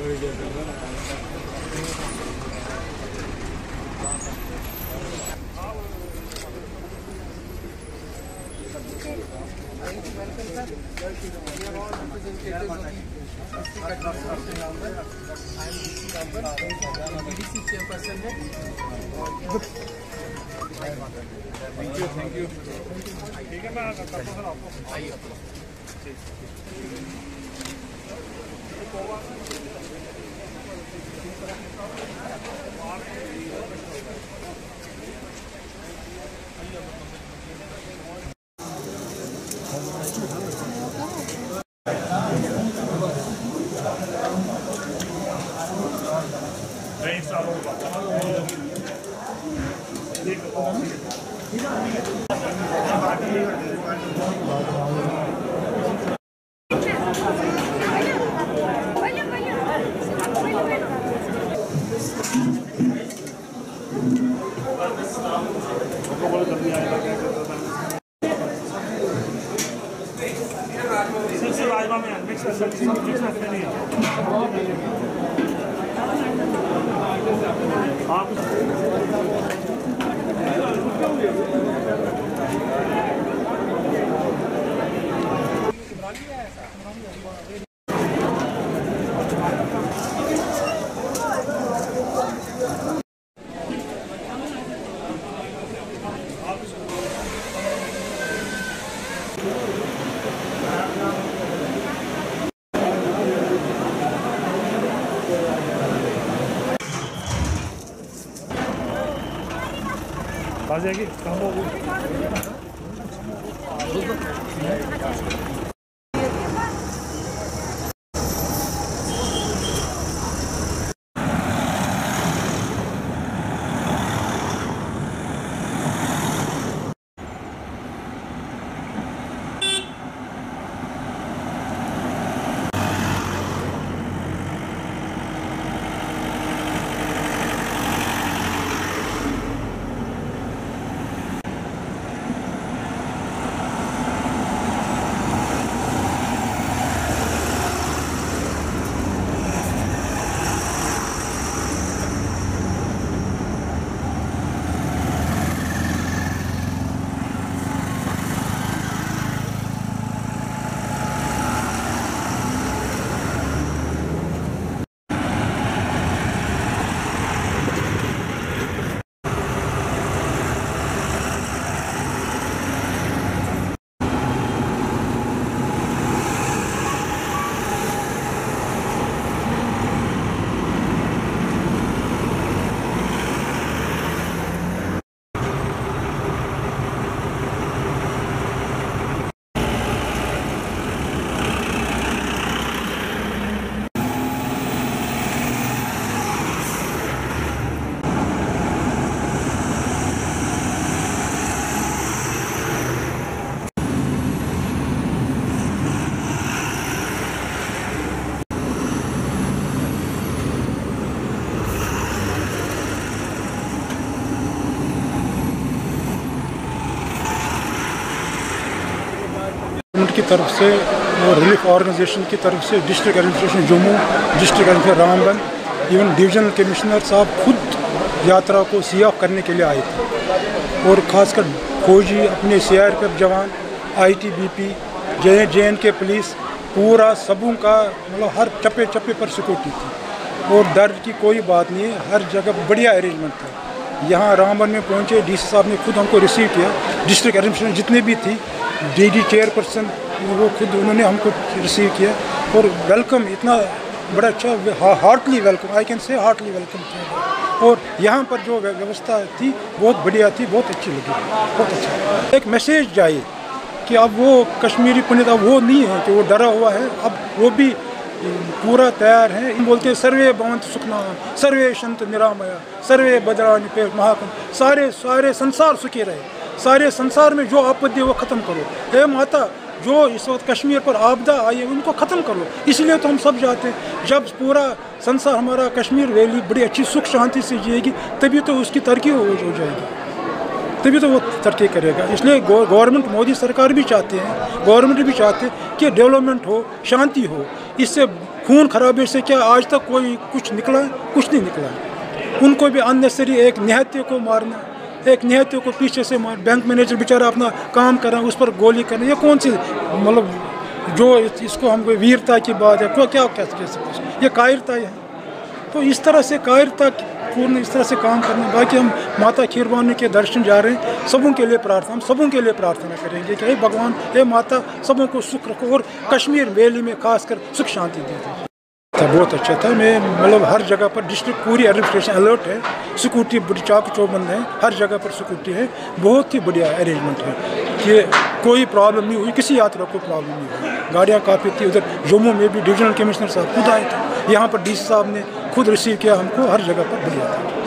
Thank you. ठीक है, मैं आपको आइए। राजमा में मिक्स नहीं है। आप आ जाएगी काम होगी। की तरफ से और रिलीफ ऑर्गेनाइजेशन की तरफ से district administration Jammu, district administration Ramban, even divisional commissioner साहब खुद यात्रा को सीआफ करने के लिए आए थे। और ख़ासकर फौजी, अपने सीआरपीएफ जवान, आईटीबीपी, जे.एंड.के पुलिस, पूरा सबों का मतलब हर चप्पे चप्पे पर सिक्योरिटी थी और डर की कोई बात नहीं है। हर जगह बढ़िया अरेंजमेंट था। यहाँ रामबन में पहुँचे, डीसी साहब ने खुद हमको रिसीव किया। डिस्ट्रिक्ट एडमिनिस्ट्रेशन जितने भी थी, डीडी चेयरपर्सन वो खुद उन्होंने हमको रिसीव किया और वेलकम इतना बड़ा अच्छा, heartly welcome, I can say heartly welcome किया। और यहाँ पर जो व्यवस्था थी बहुत बढ़िया थी, बहुत अच्छी लगी, बहुत अच्छा। एक मैसेज जाए कि अब वो कश्मीरी पंडित अब वो नहीं है कि वो डरा हुआ है, अब वो भी पूरा तैयार है। इन बोलते हैं सर्वे भवंत सुखना, सर्वे संत निरामया, सर्वे बद्रानि पे महाकम, सारे संसार सुखी रहे। सारे संसार में जो आपत्ति है वो ख़त्म करो। हे माता, जो इस वक्त कश्मीर पर आपदा आई है उनको ख़त्म करो। इसलिए तो हम सब जाते हैं। जब पूरा संसार हमारा कश्मीर वैली बड़ी अच्छी सुख शांति से जिएगी तभी तो उसकी तरक्की हो जाएगी, तभी तो वो तरक्की करेगा। इसलिए गवर्नमेंट, मोदी सरकार भी चाहते हैं, गवर्नमेंट भी चाहते हैं कि डेवलपमेंट हो, शांति हो। इससे खून खराबे से क्या आज तक कोई कुछ निकला? कुछ नहीं निकला। उनको भी अननेसेसरी एक निहत्थे को मारना, एक निहत्थे को पीछे से मार, बैंक मैनेजर बेचारा अपना काम कर रहा है, उस पर गोली करना, ये कौन सी मतलब जो इसको हम कोई वीरता की बात है, को क्या कह सकते हैं? ये कायरता है। तो इस तरह से कायरता पूर्ण इस तरह से काम करना। बाकी हम माता खीरवानी के दर्शन जा रहे हैं, सबों के लिए प्रार्थना, हम सबों के लिए प्रार्थना करेंगे कि हे भगवान, हे माता, सबों को सुख रखो और कश्मीर वैली में खासकर सुख शांति दे दो। बहुत अच्छा था। मैं मतलब हर जगह पर डिस्ट्रिक्ट पूरी एडमिनिस्ट्रेशन अलर्ट है, सिक्योरिटी बड़ी चाक चौबंद है, हर जगह पर सिक्योरिटी है, बहुत ही बढ़िया अरेंजमेंट है कि कोई प्रॉब्लम नहीं हुई, किसी यात्रा को प्रॉब्लम नहीं हुई। गाड़ियाँ काफ़ी थी। उधर जम्मू में भी डिविजनल कमिश्नर साहब खुद आए थे, यहाँ पर DC साहब ने खुद रिसीव किया हमको, हर जगह पर बढ़िया था।